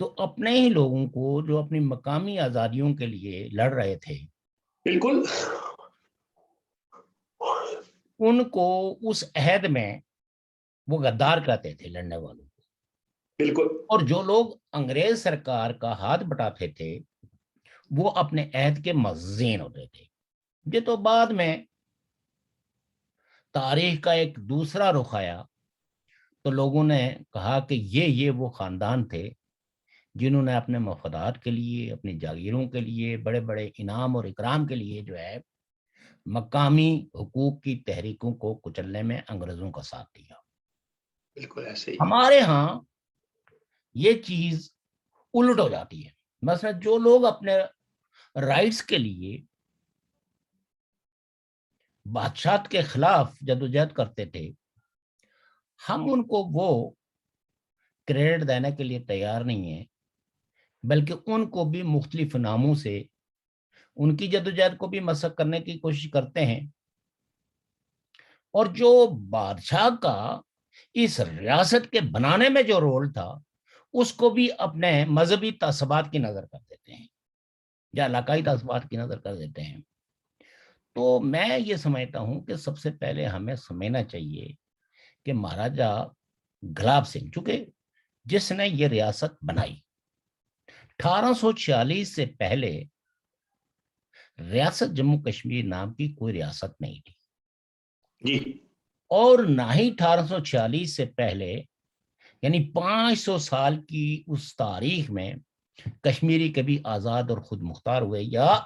تو اپنے ہی لوگوں کو جو اپنی مقامی آزادیوں کے لیے لڑ رہے تھے بالکل ان کو اس عہد میں وہ غدار کہتے تھے لڑنے والوں کو. بالکل. اور جو لوگ انگریز سرکار کا ہاتھ بٹاتے تھے وہ اپنے عہد کے مزین ہوتے تھے. یہ تو بعد میں تاریخ کا ایک دوسرا رخ آیا تو لوگوں نے کہا کہ یہ وہ خاندان تھے جنہوں نے اپنے مفادات کے لیے اپنی جاگیروں کے لیے بڑے بڑے انعام اور اکرام کے لیے جو ہے مقامی حقوق کی تحریکوں کو کچلنے میں انگریزوں کا ساتھ دیا. بالکل ایسے ہی. ہمارے ہاں یہ چیز الٹ ہو جاتی ہے. مثلا جو لوگ اپنے رائٹس کے لیے بادشاہت کے خلاف جدوجہد کرتے تھے ہم ان کو وہ کریڈٹ دینے کے لیے تیار نہیں ہیں بلکہ ان کو بھی مختلف ناموں سے ان کی جدوجہد کو بھی مسخ کرنے کی کوشش کرتے ہیں. اور جو بادشاہ کا اس ریاست کے بنانے میں جو رول تھا اس کو بھی اپنے مذہبی تعصبات کی نظر کر دیتے ہیں یا علاقائی تعصبات کی نظر کر دیتے ہیں. تو میں یہ سمجھتا ہوں کہ سب سے پہلے ہمیں سمجھنا چاہیے کہ مہاراجا گلاب سنگھ چونکہ جس نے یہ ریاست بنائی 1846 سے پہلے ریاست جموں کشمیر نام کی کوئی ریاست نہیں تھی جی. اور نہ ہی 1846 سے پہلے یعنی 500 سال کی اس تاریخ میں کشمیری کبھی آزاد اور خود مختار ہوئے یا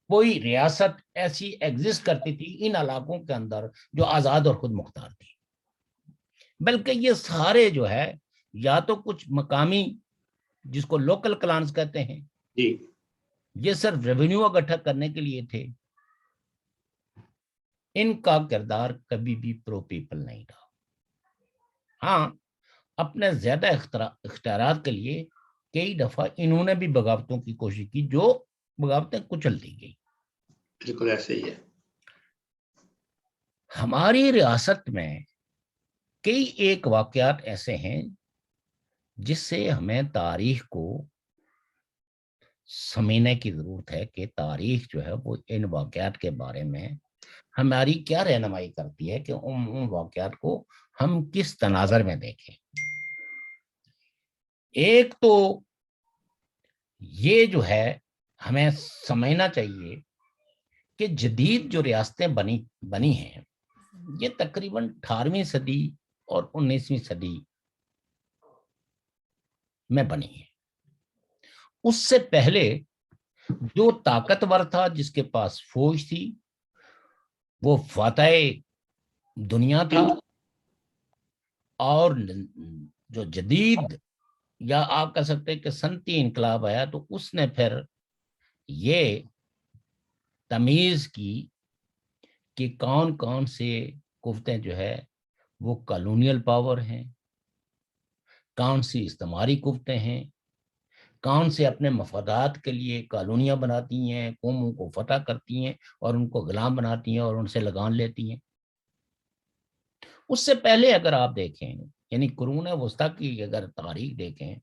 کوئی ریاست ایسی ایگزسٹ کرتی تھی ان علاقوں کے اندر جو آزاد اور خود مختار تھی. بلکہ یہ سارے جو ہے یا تو کچھ مقامی جس کو لوکل کلانس کہتے ہیں جی. یہ صرف ریونیو اکٹھا کرنے کے لیے تھے. ان کا کردار کبھی بھی پرو پیپل نہیں تھا. ہاں اپنے زیادہ اختیارات کے لیے کئی دفعہ انہوں نے بھی بغاوتوں کی کوشش کی جو بغاوتیں کچل دی گئی. بالکل ایسے ہی ہے. ہماری ریاست میں کئی ایک واقعات ایسے ہیں جس سے ہمیں تاریخ کو سمجھنے کی ضرورت ہے کہ تاریخ جو ہے وہ ان واقعات کے بارے میں ہماری کیا رہنمائی کرتی ہے کہ ان واقعات کو ہم کس تناظر میں دیکھیں. ایک تو یہ جو ہے ہمیں سمجھنا چاہیے کہ جدید جو ریاستیں بنی ہیں یہ تقریباً 18ویں صدی اور 19ویں صدی میں بنی ہے. اس سے پہلے جو طاقتور تھا جس کے پاس فوج تھی وہ فاتح دنیا تھا اور جو جدید یا آپ کہہ سکتے کہ صنعتی انقلاب آیا تو اس نے پھر یہ تمیز کی کہ کون کون سے قوتیں جو ہے وہ کالونیل پاور ہیں کون سی استعماری قوتیں ہیں کون سے اپنے مفادات کے لیے کالونیاں بناتی ہیں قوموں کو فتح کرتی ہیں اور ان کو غلام بناتی ہیں اور ان سے لگان لیتی ہیں. اس سے پہلے اگر آپ دیکھیں یعنی قرون وسطیٰ کی اگر تاریخ دیکھیں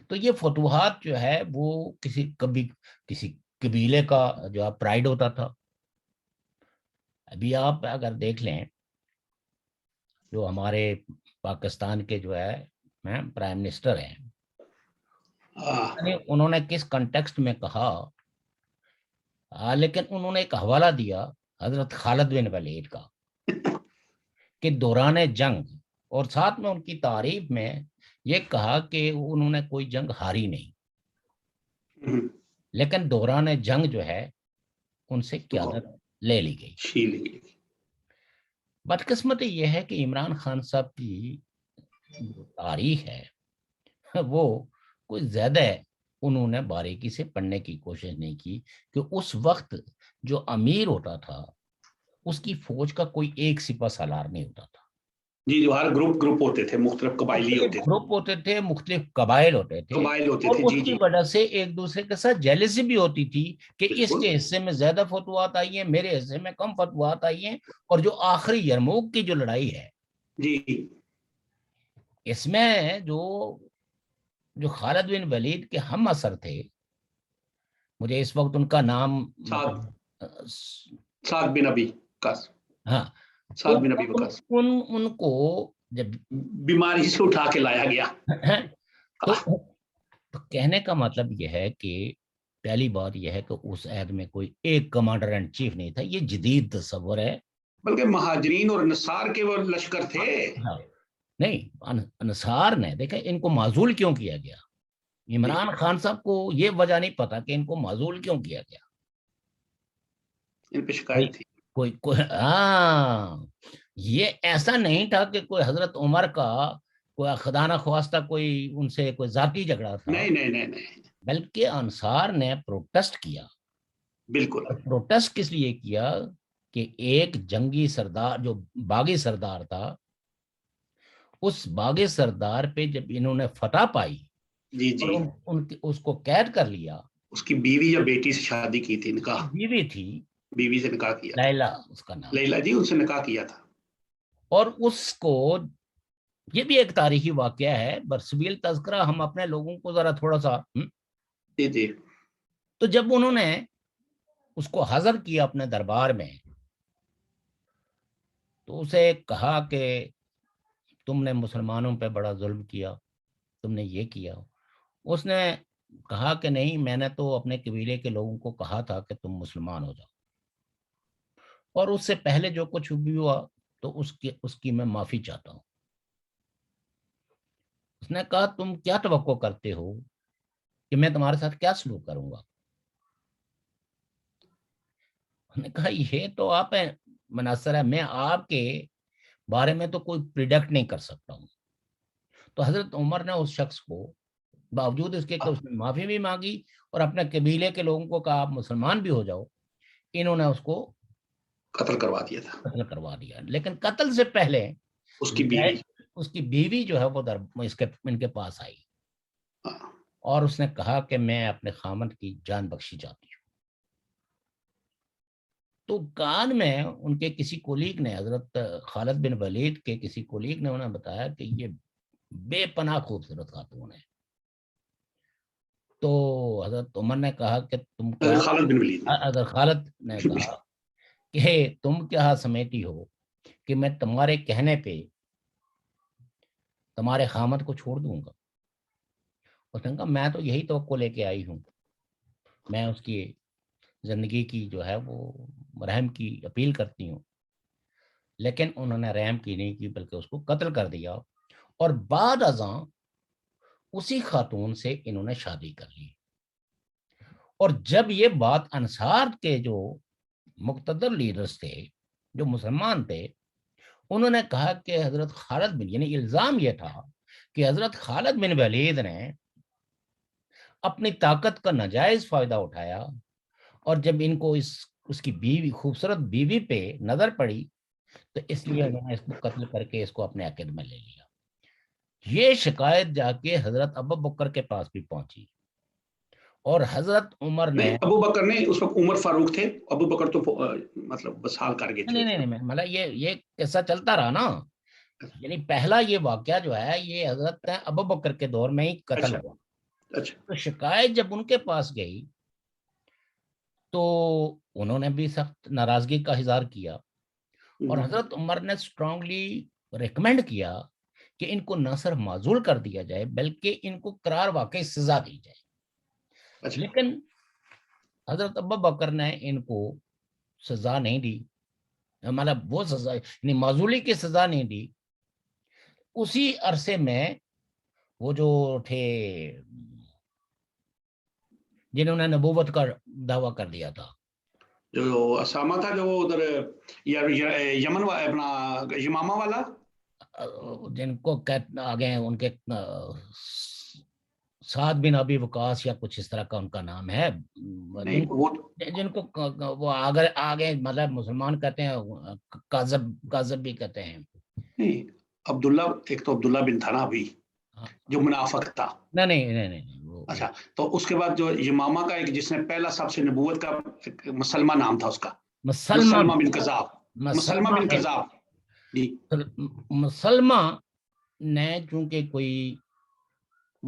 تو یہ فتوحات جو ہے وہ کسی قبیلے کا جو ہے پرائیڈ ہوتا تھا. ابھی آپ اگر دیکھ لیں جو ہمارے پاکستان کے جو ہے پرائم منسٹر ہیں انہوں نے کس کنٹیکسٹ میں کہا لیکن انہوں نے ایک حوالہ دیا حضرت خالد بن ولید کا کہ دوران جنگ اور ساتھ میں ان کی تعریف میں یہ کہا کہ انہوں نے کوئی جنگ ہاری نہیں لیکن دوران جنگ جو ہے ان سے قیادت لے لی گئی. بدقسمتی یہ ہے کہ عمران خان صاحب کی جو تاریخ ہے وہ کوئی زیادہ انہوں نے باریکی سے پڑھنے کی کوشش نہیں کی کہ اس وقت جو امیر ہوتا تھا اس کی فوج کا کوئی ایک سپہ سالار نہیں ہوتا تھا. جی جو ہر گروپ ہوتے تھے مختلف قبائلی ہوتے تھے گروپ ہوتے تھے مختلف قبائل ہوتے تھے اور اس کی وجہ سے ایک دوسرے کے ساتھ جیلسی بھی ہوتی تھی کہ اس کے حصے میں زیادہ فتوحات آئی ہیں میرے حصے میں کم فتوحات آئی ہیں. اور جو آخری یرموک کی جو لڑائی ہے جی اس میں جو جو خالد بن ولید کے ہم اثر تھے، مجھے اس وقت ان کا نام سعد بن ابی وقاص، ہاں، سعد بن ابی وقاص، ان کو جب بیماری سے اٹھا کے لایا گیا. تو کہنے کا مطلب یہ ہے کہ پہلی بات یہ ہے کہ اس عہد میں کوئی ایک کمانڈر اینڈ چیف نہیں تھا، یہ جدید تصور ہے. بلکہ مہاجرین اور انصار کے وہ لشکر تھے. نہیں، انصار نے دیکھا ان کو معزول کیوں کیا گیا. عمران خان صاحب کو یہ وجہ نہیں پتا کہ ان کو معزول کیوں کیا گیا. ان پہ شکایت تھی کوئی ہاں، یہ ایسا نہیں تھا کہ کوئی حضرت عمر کا کوئی خدا نہ خواستہ کوئی ان سے کوئی ذاتی جھگڑا تھا. نہیں، بلکہ انصار نے پروٹیسٹ کیا. بالکل. پروٹیسٹ کس لیے کیا کہ ایک جنگی سردار جو باغی سردار تھا، اس باغی سردار پہ جب انہوں نے فتح پائی، جی اس کو قید کر لیا. اس کی بیوی یا بیٹی سے شادی کی تھی، نکاح بیوی تھی، بیوی سے نکاح کیا، لیلا اس کا نام، لیلا جی، ان سے نکاح کیا تھا. اور اس کو یہ بھی ایک تاریخی واقعہ ہے، برسبیل تذکرہ ہم اپنے لوگوں کو ذرا تھوڑا سا جی. تو جب انہوں نے اس کو حاضر کیا اپنے دربار میں، تو اسے کہا کہ تم نے مسلمانوں پہ بڑا ظلم کیا، تم نے یہ کیا. اس نے کہا کہ نہیں، میں نے تو اپنے قبیلے کے لوگوں کو کہا تھا کہ تم مسلمان ہو جاؤ، اور اس سے پہلے جو کچھ بھی ہوا تو اس کی میں معافی چاہتا ہوں. اس نے کہا تم کیا توقع کرتے ہو کہ میں تمہارے ساتھ کیا سلوک کروں گا. اس نے کہا یہ تو آپ مناصر ہے، میں آپ کے بارے میں تو کوئی پریڈکٹ نہیں کر سکتا ہوں. تو حضرت عمر نے اس شخص کو باوجود اس کے کہ اس نے معافی بھی مانگی اور اپنے قبیلے کے لوگوں کو کہا آپ مسلمان بھی ہو جاؤ، انہوں نے اس کو قتل کروا دیا تھا. قتل کروا دیا. لیکن قتل سے پہلے اس کی بیوی جو ہے وہ ان کے پاس آئی اور اس نے کہا کہ میں اپنے خامد کی جان بخشی چاہتی ہوں. تو کان میں ان کے کسی کولیگ نے، حضرت خالد بن ولید کے کسی کولیگ نے انہیں بتایا کہ یہ بے پناہ خوبصورت خاتون ہے. تو حضرت عمر نے کہا کہ تم کیا، حضرت خالد نے کہا کہ تم کیا سمجھتی ہو کہ میں تمہارے کہنے پہ تمہارے خامد کو چھوڑ دوں گا. اس نے کہا میں تو یہی توقع لے کے آئی ہوں، میں اس کی زندگی کی جو ہے وہ رحم کی اپیل کرتی ہوں. لیکن انہوں نے رحم کی نہیں کی، بلکہ اس کو قتل کر دیا، اور بعد ازاں اسی خاتون سے انہوں نے شادی کر لی. اور جب یہ بات انصار کے جو مقتدر لیڈرز تھے، جو مسلمان تھے، انہوں نے کہا کہ حضرت خالد بن، یعنی الزام یہ تھا کہ حضرت خالد بن ولید نے اپنی طاقت کا ناجائز فائدہ اٹھایا، اور جب ان کو اس کی بیوی، خوبصورت بیوی پہ نظر پڑی تو اس لیے انہوں نے اس کو قتل کر کے اس کو اپنے عقد میں لے لیا. یہ شکایت جا کے حضرت ابو بکر کے پاس بھی پہنچی، اور حضرت عمر نے، ابو بکر نہیں، اس وقت عمر فاروق تھے، ابو بکر تو مطلب بسال کر گئے تھے. نہیں مطلب یہ قصہ چلتا رہا نا. یعنی پہلا یہ واقعہ جو ہے یہ حضرت ابو بکر کے دور میں ہی قتل ہوا. تو شکایت جب ان کے پاس گئی تو انہوں نے بھی سخت ناراضگی کا اظہار کیا، اور حضرت عمر نے اسٹرانگلی ریکمینڈ کیا کہ ان کو نہ صرف معزول کر دیا جائے بلکہ ان کو قرار واقعی سزا دی جائے. لیکن حضرت ابو بکر نے ان کو سزا نہیں دی، مطلب وہ سزا یعنی معزولی کی سزا نہیں دی. اسی عرصے میں وہ جو تھے جنہوں نے نبوت کا دعویٰ کر دیا تھا، جو اسامہ تھا، جو ادھر یمن اپنا یمامہ والا، جن کو آگے ان کے سعد بن ابی وقاص یا کچھ اس طرح کا ان کا نام ہے، جن کو وہ آگے مطلب مسلمان کہتے ہیں، کاذب بھی کہتے ہیں. نہیں، عبداللہ، ایک تو عبداللہ بن تھا نا ابھی جو منافق تھا. نہیں اچھا، تو اس کے بعد جو یمامہ کا ایک جس نے پہلا سب سے نبوت کا مسلمہ نام تھا اس کا، مسلمہ بن کذاب. مسلمہ نے چونکہ کوئی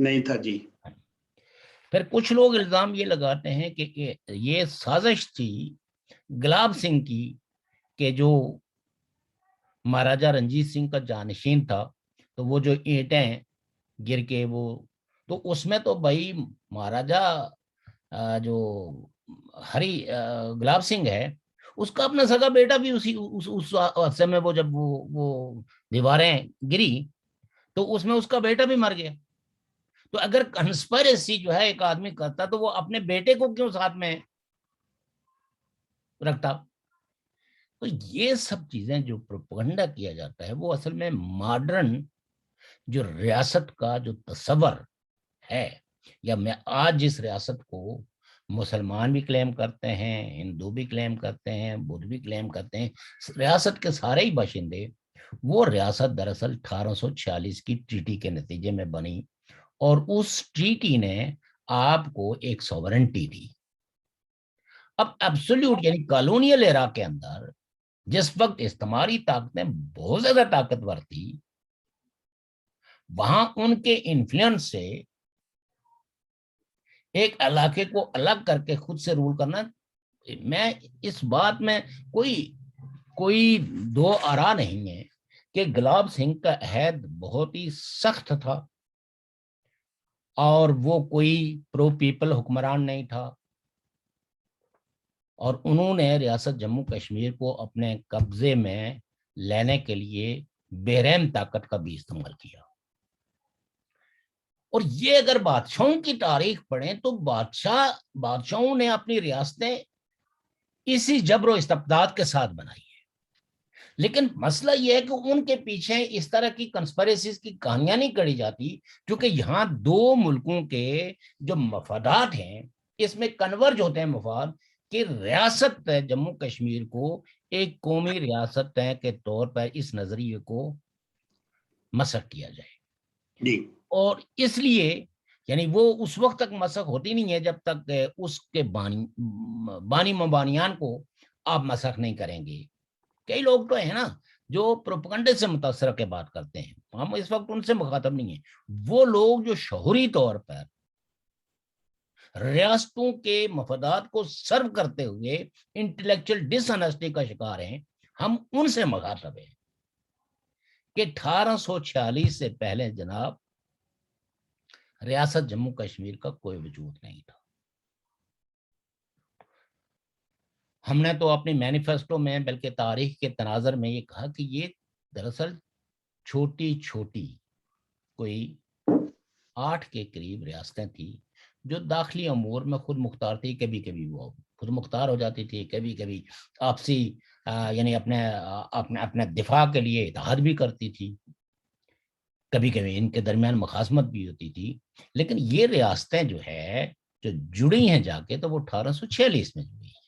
نہیں تھا جی. پھر کچھ لوگ الزام یہ لگاتے ہیں کہ یہ سازش تھی گلاب سنگھ کی کہ جو مہاراجا رنجیت سنگھ کا جانشین تھا تو وہ جو اینٹیں گر کے وہ تو اس میں تو بھائی مہاراجا جو ہری گلاب سنگھ ہے اس کا اپنا سگا بیٹا بھی اس عرصے میں وہ جب وہ دیواریں گری تو اس میں اس کا بیٹا بھی مر گیا. تو اگر کنسپریسی جو ہے ایک آدمی کرتا تو وہ اپنے بیٹے کو کیوں ساتھ میں رکھتا؟ تو یہ سب چیزیں جو پروپیگنڈا کیا جاتا ہے وہ اصل میں ماڈرن جو ریاست کا جو تصور ہے، یا میں آج جس ریاست کو مسلمان بھی کلیم کرتے ہیں، ہندو بھی کلیم کرتے ہیں، بدھ بھی کلیم کرتے ہیں، ریاست کے سارے ہی باشندے، وہ ریاست دراصل 1846 کی ٹریٹی کے نتیجے میں بنی اور اس ٹریٹی نے آپ کو ایک سوورنٹی دی. اب ایبسولوٹ یعنی کالونیل ایرا کے اندر جس وقت استعماری طاقتیں بہت زیادہ طاقتور تھی، وہاں ان کے انفلوئنس سے ایک علاقے کو الگ کر کے خود سے رول کرنا، میں اس بات میں کوئی دو آرا نہیں ہے کہ گلاب سنگھ کا عہد بہت ہی سخت تھا اور وہ کوئی پرو پیپل حکمران نہیں تھا، اور انہوں نے ریاست جموں کشمیر کو اپنے قبضے میں لینے کے لیے بے رحم طاقت کا بھی استعمال کیا. اور یہ اگر بادشاہوں کی تاریخ پڑھیں تو بادشاہوں نے اپنی ریاستیں اسی جبر و استبداد کے ساتھ بنائی ہے. لیکن مسئلہ یہ ہے کہ ان کے پیچھے اس طرح کی کنسپریسیز کی کہانیاں نہیں کڑی جاتی، کیونکہ یہاں دو ملکوں کے جو مفادات ہیں اس میں کنورج ہوتے ہیں مفاد کہ ریاست جموں کشمیر کو ایک قومی ریاست کے طور پر اس نظریے کو مسخ کیا جائے جی. اور اس لیے یعنی وہ اس وقت تک مسخ ہوتی نہیں ہے جب تک اس کے بانی مبانیان کو آپ مسخ نہیں کریں گے. کئی لوگ تو ہیں نا جو پروپیگنڈے سے متاثر کے بات کرتے ہیں، ہم اس وقت ان سے مخاطب نہیں ہیں. وہ لوگ جو شعوری طور پر ریاستوں کے مفادات کو سرو کرتے ہوئے انٹلیکچوئل ڈس آنیسٹی کا شکار ہیں، ہم ان سے مخاطب ہیں کہ 1846 سے پہلے جناب ریاست جموں کشمیر کا کوئی وجود نہیں تھا. ہم نے تو اپنی مینیفیسٹو میں بلکہ تاریخ کے تناظر میں یہ کہا کہ یہ دراصل چھوٹی چھوٹی کوئی 8 کے قریب ریاستیں تھیں جو داخلی امور میں خود مختار تھی. کبھی کبھی وہ خود مختار ہو جاتی تھی، کبھی کبھی آپسی یعنی اپنے دفاع کے لیے اتحاد بھی کرتی تھی، کبھی کبھی ان کے درمیان مخاصمت بھی ہوتی تھی. لیکن یہ ریاستیں جو ہے جو جڑی ہیں جا کے تو وہ 1846 میں جڑی ہیں،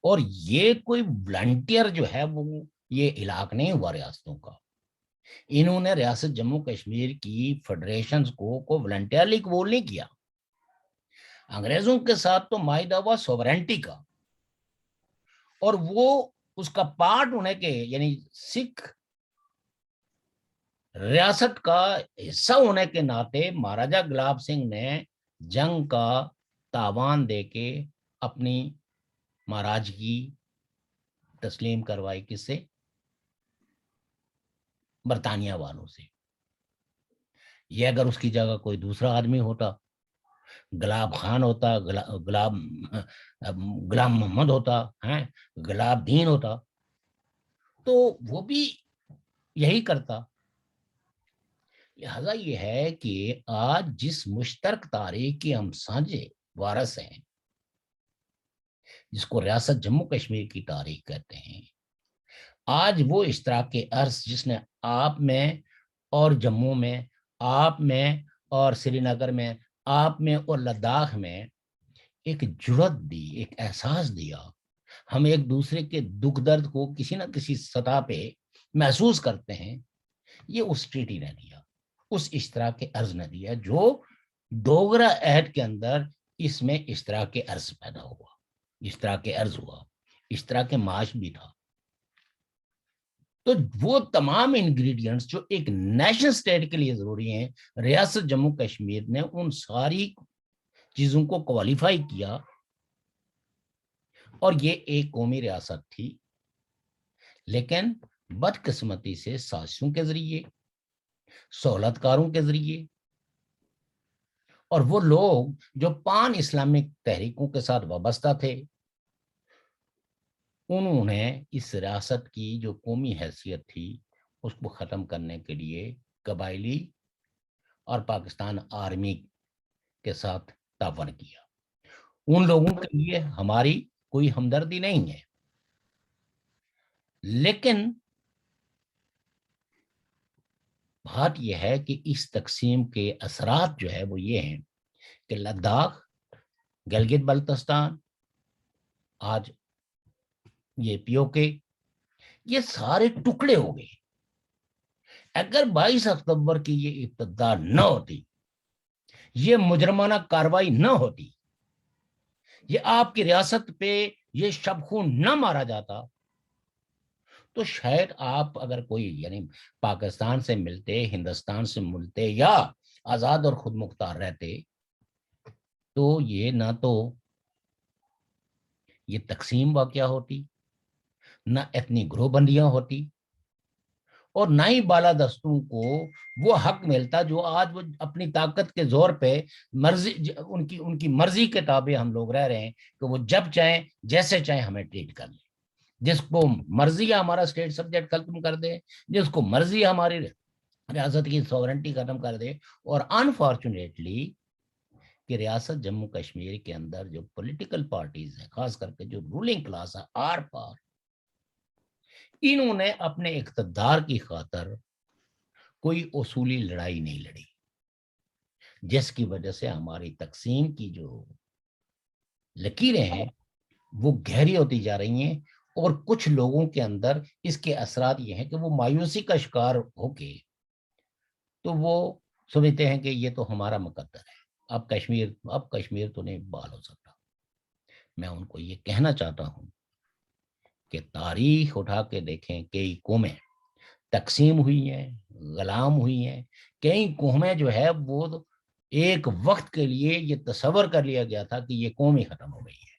اور یہ کوئی ولنٹیئر جو ہے وہ یہ علاق نہیں ہوا ریاستوں کا. انہوں نے ریاست جموں کشمیر کی فیڈریشنز کو ولنٹیئرلی قبول نہیں کیا. انگریزوں کے ساتھ تو معاہدہ ہوا سوورنٹی کا، اور وہ اس کا پارٹ ہونے کے یعنی سکھ ریاست کا حصہ ہونے کے ناطے مہاراجا گلاب سنگھ نے جنگ کا تاوان دے کے اپنی مہاراجگی تسلیم کروائی. کس سے؟ برطانیہ والوں سے. یہ اگر اس کی جگہ کوئی دوسرا آدمی ہوتا، گلاب خان ہوتا، غلام محمد ہوتا، گلاب دین ہوتا، تو وہ بھی یہی کرتا. لہذا یہ ہے کہ آج جس مشترک تاریخ کی ہم سانجھے وارث ہیں، جس کو ریاست جموں کشمیر کی تاریخ کہتے ہیں، آج وہ اشتراک ارض جس نے آپ میں اور جموں میں، آپ میں اور سری نگر میں، آپ میں اور لداخ میں ایک جرت دی، ایک احساس دیا. ہم ایک دوسرے کے دکھ درد کو کسی نہ کسی سطح پہ محسوس کرتے ہیں. یہ اس ٹریٹی نے دیا، اس اشتراک ارض نے دیا، جو ڈوگرا عہد کے اندر اس میں اشتراک ارض پیدا ہوا، اشتراک ارض ہوا، اشتراک معاش بھی تھا. تو وہ تمام انگریڈینٹس جو ایک نیشنل اسٹیٹ کے لیے ضروری ہیں، ریاست جموں کشمیر نے ان ساری چیزوں کو کوالیفائی کیا، اور یہ ایک قومی ریاست تھی، لیکن بدقسمتی سے سازشوں کے ذریعے، سہولت کاروں کے ذریعے، اور وہ لوگ جو پان اسلامک تحریکوں کے ساتھ وابستہ تھے، انہوں نے اس ریاست کی جو قومی حیثیت تھی اس کو ختم کرنے کے لیے قبائلی اور پاکستان آرمی کے ساتھ تعاون کیا۔ ان لوگوں کے لیے ہماری کوئی ہمدردی نہیں ہے، لیکن بات یہ ہے کہ اس تقسیم کے اثرات جو ہے وہ یہ ہیں کہ لداخ، گلگت بلتستان، آج یہ POK، یہ سارے ٹکڑے ہو گئے۔ اگر 22 اکتوبر کی یہ ابتدا نہ ہوتی، یہ مجرمانہ کاروائی نہ ہوتی، یہ آپ کی ریاست پہ یہ شب خون نہ مارا جاتا، تو شاید آپ اگر کوئی یعنی پاکستان سے ملتے، ہندوستان سے ملتے یا آزاد اور خود مختار رہتے، تو یہ نہ تو یہ تقسیم واقعہ ہوتی، نہ اتنی گروہ بندیاں ہوتی، اور نہ ہی بالادستوں کو وہ حق ملتا جو آج وہ اپنی طاقت کے زور پہ مرضی، ان کی مرضی کے تابع ہم لوگ رہ رہے ہیں کہ وہ جب چاہیں جیسے چاہیں ہمیں ٹریٹ کر لیں، جس کو مرضی ہمارا اسٹیٹ سبجیکٹ ختم کر دے، جس کو مرضی ہماری ریاست کی سوورنٹی ختم کر دے۔ اور انفارچونیٹلی کہ ریاست جموں کشمیر کے اندر جو پولیٹیکل پارٹیز ہیں، خاص کر کے جو رولنگ کلاس ہے آر پار، انہوں نے اپنے اقتدار کی خاطر کوئی اصولی لڑائی نہیں لڑی، جس کی وجہ سے ہماری تقسیم کی جو لکیریں ہیں وہ گہری ہوتی جا رہی ہیں، اور کچھ لوگوں کے اندر اس کے اثرات یہ ہیں کہ وہ مایوسی کا شکار ہو کے تو وہ سمجھتے ہیں کہ یہ تو ہمارا مقدر ہے، اب کشمیر تو نہیں بحال ہو سکتا۔ میں ان کو یہ کہنا چاہتا ہوں کہ تاریخ اٹھا کے دیکھیں، کئی قومیں تقسیم ہوئی ہیں، غلام ہوئی ہیں، کئی قومیں جو ہے وہ ایک وقت کے لیے یہ تصور کر لیا گیا تھا کہ یہ قوم ہی ختم ہو گئی ہے،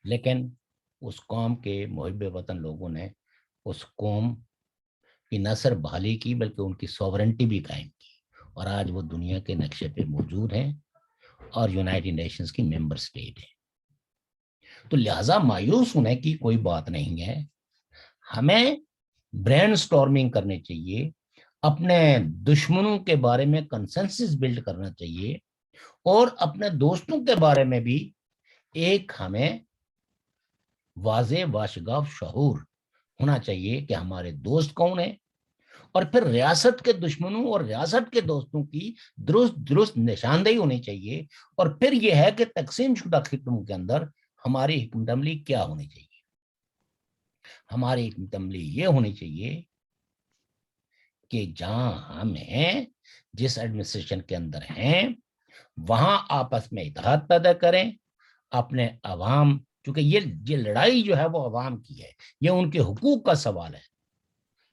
لیکن اس قوم کے محب وطن لوگوں نے اس قوم کی نہ صرف بحالی کی بلکہ ان کی سوورنٹی بھی قائم کی، اور آج وہ دنیا کے نقشے پہ موجود ہیں اور یونائٹڈ نیشنز کی ممبر سٹیٹ ہے۔ تو لہٰذا مایوس ہونے کی کوئی بات نہیں ہے، ہمیں برین سٹارمنگ کرنی چاہیے، اپنے دشمنوں کے بارے میں کنسنسس بلڈ کرنا چاہیے، اور اپنے دوستوں کے بارے میں بھی ایک ہمیں واضح واشگاف شعور ہونا چاہیے کہ ہمارے دوست کون ہیں، اور پھر ریاست کے دشمنوں اور ریاست کے دوستوں کی درست نشاندہی ہونی چاہیے، اور پھر یہ ہے کہ تقسیم شدہ خطوں کے اندر ہماری حکمت عملی کیا ہونی چاہیے۔ ہماری حکمت عملی یہ ہونی چاہیے کہ جہاں ہم ہیں، جس ایڈمنسٹریشن کے اندر ہیں، وہاں آپس میں اتحاد پیدا کریں، اپنے عوام، چونکہ یہ لڑائی جو ہے وہ عوام کی ہے، یہ ان کے حقوق کا سوال ہے،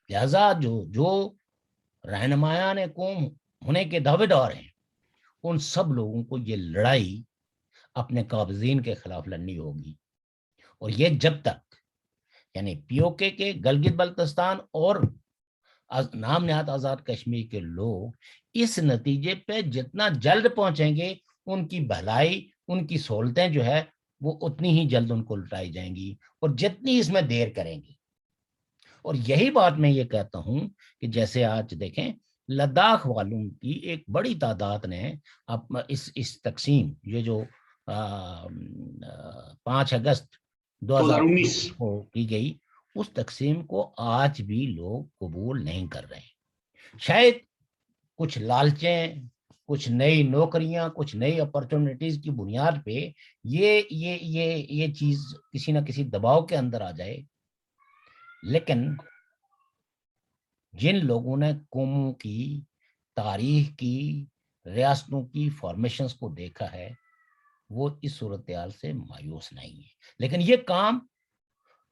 لہذا جو رہنمایان قوم ہونے کے دعوے دار ہیں، ان سب لوگوں کو یہ لڑائی اپنے قابضین کے خلاف لڑنی ہوگی، اور یہ جب تک یعنی POK کے گلگت بلتستان اور نام نہاد آزاد کشمیر کے لوگ اس نتیجے پہ جتنا جلد پہنچیں گے، ان کی بھلائی، ان کی سہولتیں جو ہے وہ اتنی ہی جلد ان کو لٹائی جائیں گی، اور جتنی اس میں دیر کریں گے۔ اور یہی بات میں یہ کہتا ہوں کہ جیسے آج دیکھیں لداخ والوں کی ایک بڑی تعداد نے اس تقسیم، یہ جو 5 اگست 2019 کو کی گئی، اس تقسیم کو آج بھی لوگ قبول نہیں کر رہے ہیں۔ شاید کچھ لالچیں، کچھ نئی نوکریاں، کچھ نئی اپرچونٹیز کی بنیاد پہ یہ چیز کسی نہ کسی دباؤ کے اندر آ جائے، لیکن جن لوگوں نے قوموں کی تاریخ کی، ریاستوں کی فارمیشنز کو دیکھا ہے، وہ اس صورتحال سے مایوس نہیں ہے، لیکن یہ کام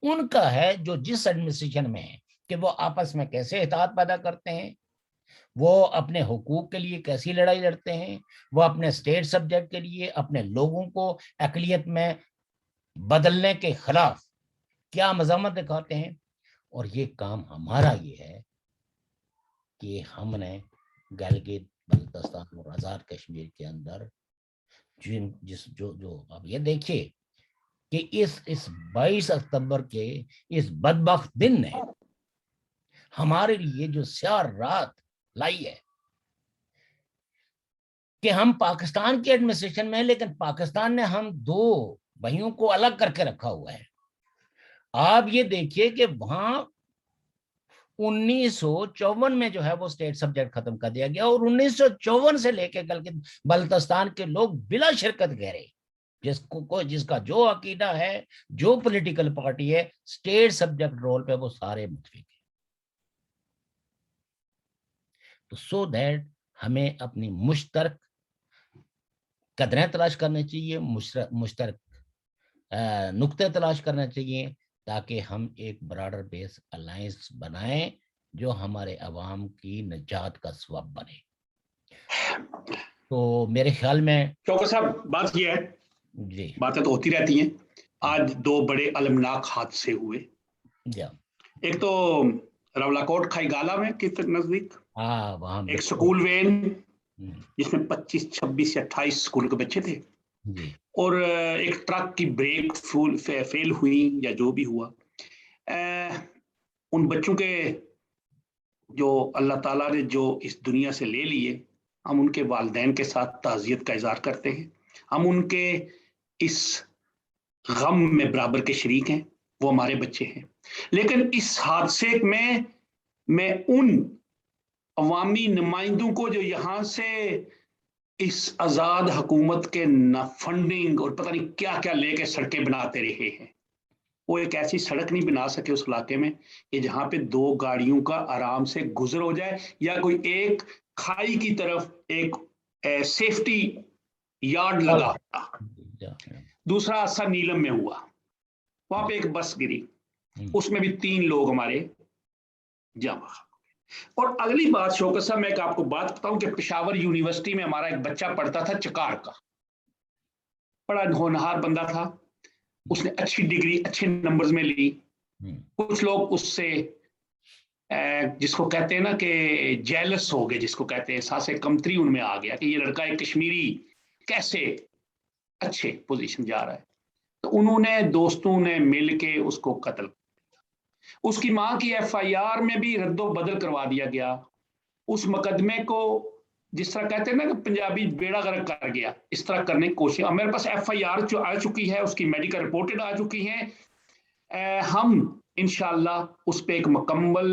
ان کا ہے جو جس ایڈمنسٹریشن میں ہے کہ وہ آپس میں کیسے اتحاد پیدا کرتے ہیں، وہ اپنے حقوق کے لیے کیسی لڑائی لڑتے ہیں، وہ اپنے اسٹیٹ سبجیکٹ کے لیے اپنے لوگوں کو اقلیت میں بدلنے کے خلاف کیا مزاحمت دکھاتے ہیں۔ اور یہ کام ہمارا یہ ہے کہ ہم نے گلگت بلتستان اور آزاد کشمیر کے اندر جو اب یہ دیکھیے کہ اس 22 اکتوبر کے اس بدبخت دن نے ہمارے لیے جو سیاہ رات لائی ہے کہ ہم پاکستان کی ایڈمنسٹریشن میں ہیں، لیکن پاکستان نے ہم دو بھائیوں کو الگ کر کے رکھا ہوا ہے۔ آپ یہ دیکھیے کہ وہاں 1954 میں جو ہے وہ اسٹیٹ سبجیکٹ ختم کر دیا گیا، اور 1954 سے لے کے گلگت بلتستان کے لوگ بلا شرکت گہ رہے، جس کا جو عقیدہ ہے، جو پولیٹیکل پارٹی ہے، اسٹیٹ سبجیکٹ رول پہ وہ سارے متفق ہیں۔ تو سو دیٹ ہمیں اپنی مشترک قدریں تلاش کرنے چاہیے، مشترک نقطے تلاش کرنا چاہیے، تاکہ ہم ایک براڈر بیس الائنس بنائیں جو ہمارے عوام کی نجات کا سبب بنے۔ تو میرے خیال میں شوکت صاحب بات یہ ہے، جی باتیں تو ہوتی رہتی ہیں، آج دو بڑے المناک حادثے ہوئے۔ ایک تو رولاکوٹ کھائی گالا میں کے نزدیک وہاں ایک سکول وین جس میں 25 26 یا 28 اسکول کے بچے تھے، جی، اور ایک ٹرک کی بریک فیل ہوئی یا جو بھی ہوا، ان بچوں کے جو اللہ تعالیٰ نے جو اس دنیا سے لے لیے، ہم ان کے والدین کے ساتھ تعزیت کا اظہار کرتے ہیں، ہم ان کے اس غم میں برابر کے شریک ہیں، وہ ہمارے بچے ہیں۔ لیکن اس حادثے میں ان عوامی نمائندوں کو جو یہاں سے اس آزاد حکومت کے فنڈنگ اور پتہ نہیں کیا کیا لے کے سڑکیں بناتے رہے ہیں، وہ ایک ایسی سڑک نہیں بنا سکے اس علاقے میں کہ جہاں پہ دو گاڑیوں کا آرام سے گزر ہو جائے، یا کوئی ایک کھائی کی طرف ایک سیفٹی یارڈ لگا ہوتا۔ دوسرا حادثہ نیلم میں ہوا، وہاں پہ ایک بس گری، اس میں بھی 3 لوگ ہمارے جمع۔ اور اگلی بات شوکت صاحب، میں آپ کو بات بتاؤں کہ پشاور یونیورسٹی میں ہمارا ایک بچہ پڑھتا تھا، چکار کا، بڑا ہونہار بندہ تھا، اس نے اچھی ڈگری اچھے نمبرز میں لی۔ کچھ لوگ اس سے جس کو کہتے ہیں نا کہ جیلس ہو گئے، جس کو کہتے ہیں احساس کمتری ان میں آ گیا کہ یہ لڑکا ایک کشمیری کیسے اچھے پوزیشن جا رہا ہے، تو انہوں نے دوستوں نے مل کے اس کو قتل، اس کی ماں کی FIR میں بھی رد و بدل کروا دیا گیا، اس مقدمے کو جس طرح کہتے ہیں نا کہ پنجابی بیڑا غرق کر گیا، اس طرح کرنے کی کوشش۔ میرے پاس FIR جو آ چکی ہے، اس کی میڈیکل رپورٹڈ آ چکی ہیں، ہم انشاءاللہ اس پہ ایک مکمل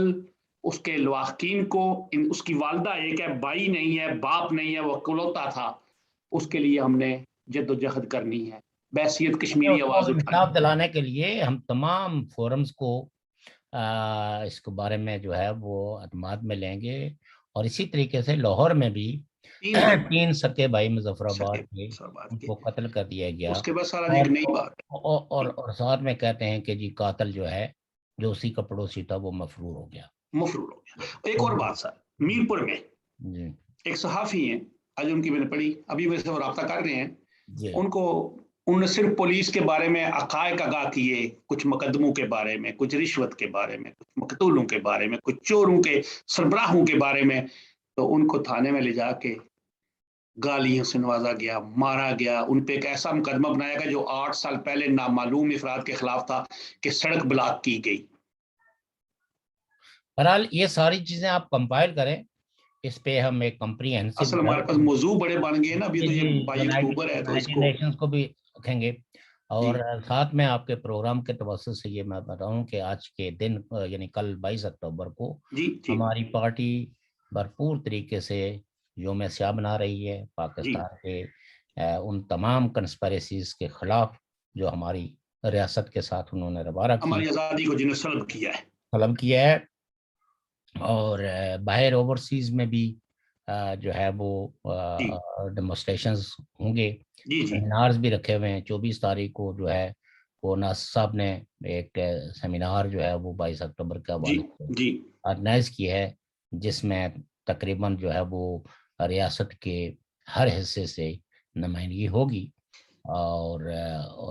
اس کے لواحقین کو، اس کی والدہ ایک ہے، بھائی نہیں ہے، باپ نہیں ہے، وہ اکلوتا تھا، اس کے لیے ہم نے جد و جہد کرنی ہے، بحیثیت کشمیری آواز اٹھانی۔ انصاف دلانے کے لیے ہم تمام فورمز کو اس کے بارے میں جو ہے وہ اعتماد میں لیں گے، اور اسی طریقے سے لاہور میں بھی 3 سکے بھائی مظفر آباد کے ان کو قتل کر دیا گیا، اس کے بعد سارا ایک نئی بات اور ساتھ میں کہتے ہیں کہ جی قاتل جو ہے جو اسی کا پڑوسی تھا وہ مفرور ہو گیا۔ ایک اور بات سر، میرپور میں ایک صحافی ہیں، آج ان کی میں نے پڑھی، ابھی ویسے وہ رابطہ کر رہے ہیں، انہوں نے صرف پولیس کے بارے میں حقائق آگاہ کیے، کچھ مقدموں کے بارے میں، کچھ رشوت کے بارے میں، کچھ مقتولوں کے بارے میں، کچھ چوروں کے سربراہوں کے بارے میں، تو ان کو تھانے میں لے جا کے گالیوں سے نوازا گیا، مارا گیا، ان پہ ایک ایسا مقدمہ بنایا گیا جو 8 سال پہلے نامعلوم افراد کے خلاف تھا کہ سڑک بلاک کی گئی۔ بہرحال یہ ساری چیزیں آپ کمپائل کریں، اس پہ ہم ایک کمپریہنسو، اصل ہمارے پاس موضوع بڑے بن گئے نا، ابھی تو یہ 22 اکتوبر ہے تو اس کو بھی رکھیں گے، اور ساتھ میں آپ کے پروگرام کے توسط سے یہ میں بتاؤں کہ آج کے دن یعنی کل 22 اکتوبر کو ہماری پارٹی بھرپور طریقے سے یوم سیاہ بنا رہی ہے پاکستان کے ان تمام کنسپریسیز کے خلاف جو ہماری ریاست کے ساتھ انہوں نے روارہ کی، ہماری آزادی کو جنہیں سلب کیا ہے، اور باہر اوورسیز میں بھی جو ہے وہ ڈیمونسٹریشنز ہوں گے، سیمینارز بھی رکھے ہوئے ہیں، 24 تاریخ کو جو ہے وہ ناصر صاحب نے ایک سیمینار جو ہے وہ 22 اکتوبر کے حوالے سے آرگنائز کی ہے، جس میں تقریباً جو ہے وہ ریاست کے ہر حصے سے نمائندگی ہوگی، اور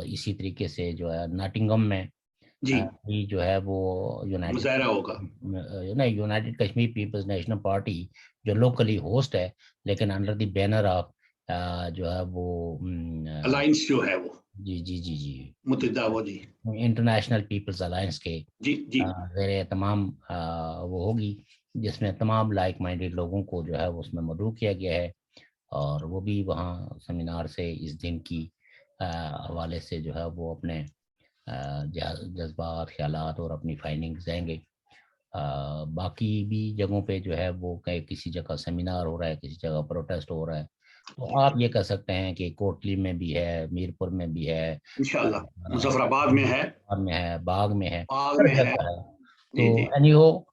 اسی طریقے سے جو ہے ناٹنگم میں بھی جو ہے وہ United Kashmir People's National Party جو لوکلی ہوسٹ ہے، لیکن انڈر دی بینر آف جو ہے وہ الائنس جو ہے وہ متحدہ انٹرنیشنل پیپلز الائنس کے زیر اہتمام وہ ہوگی، جس میں تمام لائک مائنڈیڈ لوگوں کو جو ہے اس میں مدعو کیا گیا ہے، اور وہ بھی وہاں سیمینار سے اس دن کی حوالے سے جو ہے وہ اپنے جذبات، خیالات اور اپنی فائنڈنگز دیں گے۔ باقی بھی جگہوں پہ جو ہے وہ کسی جگہ سیمینار ہو رہا ہے، کسی جگہ پروٹیسٹ ہو رہا ہے، تو آپ یہ کہہ سکتے ہیں کہ کوٹلی میں بھی ہے، میر پور میں بھی ہے، انشاءاللہ مظفر آباد میں ہے، باغ میں ہے، ہر جگہ ہے۔ تو اینی ہو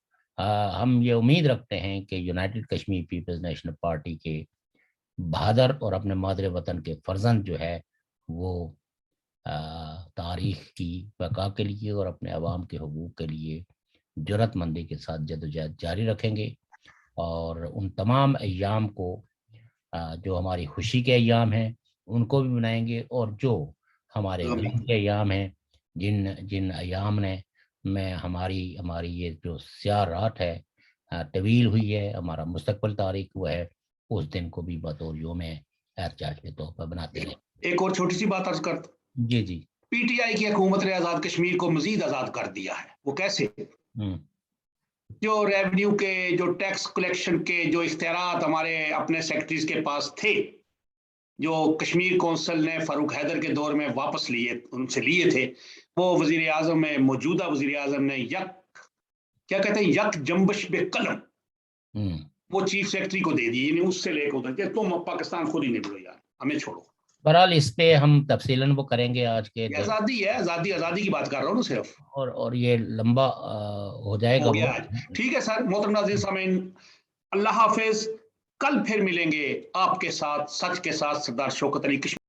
ہم یہ امید رکھتے ہیں کہ United Kashmir People's National Party کے بہادر اور اپنے مادر وطن کے فرزند جو ہے وہ تاریخ کی بقا کے لیے اور اپنے عوام کے حقوق کے لیے جرأت مندی کے ساتھ جدوجہد جاری رکھیں گے، اور ان تمام ایام کو جو ہماری خوشی کے ایام ہیں ان کو بھی منائیں گے، اور جو ہمارے غم کے ایام ہیں، جن ایام نے میں ہماری یہ جو سیاہ رات ہے طویل ہوئی ہے، ہمارا مستقبل تاریخ ہوا ہے، اس دن کو بھی بطور یوم احتجاج کے طور پر بناتے رہے۔ ایک اور چھوٹی سی بات عرض کرتا، جی پی ٹی آئی کی حکومت نے آزاد کشمیر کو مزید آزاد کر دیا ہے۔ وہ کیسے؟ جو ریونیو کے، جو ٹیکس کلیکشن کے جو اختیارات ہمارے اپنے سیکٹریز کے پاس تھے، جو کشمیر کونسل نے فاروق حیدر کے دور میں واپس ان سے لیے تھے، وہ وزیر اعظم میں موجودہ وزیر اعظم نے کیا کہتے ہیں یک جنبش بے قلم وہ چیف سیکرٹری کو دے دی، یعنی اس سے لے کے کہ تم پاکستان خود ہی نکلو یار، ہمیں چھوڑو۔ بہرحال اس پہ ہم تفصیلاً وہ کریں گے آج کے، آزادی ہے، آزادی کی بات کر رہا ہوں نا صرف، اور یہ لمبا ہو جائے گا۔ ٹھیک ہے سر، محترم ناظرین سامعین، اللہ حافظ، کل پھر ملیں گے آپ کے ساتھ، سچ کے ساتھ، سردار شوکت علی کشمیری۔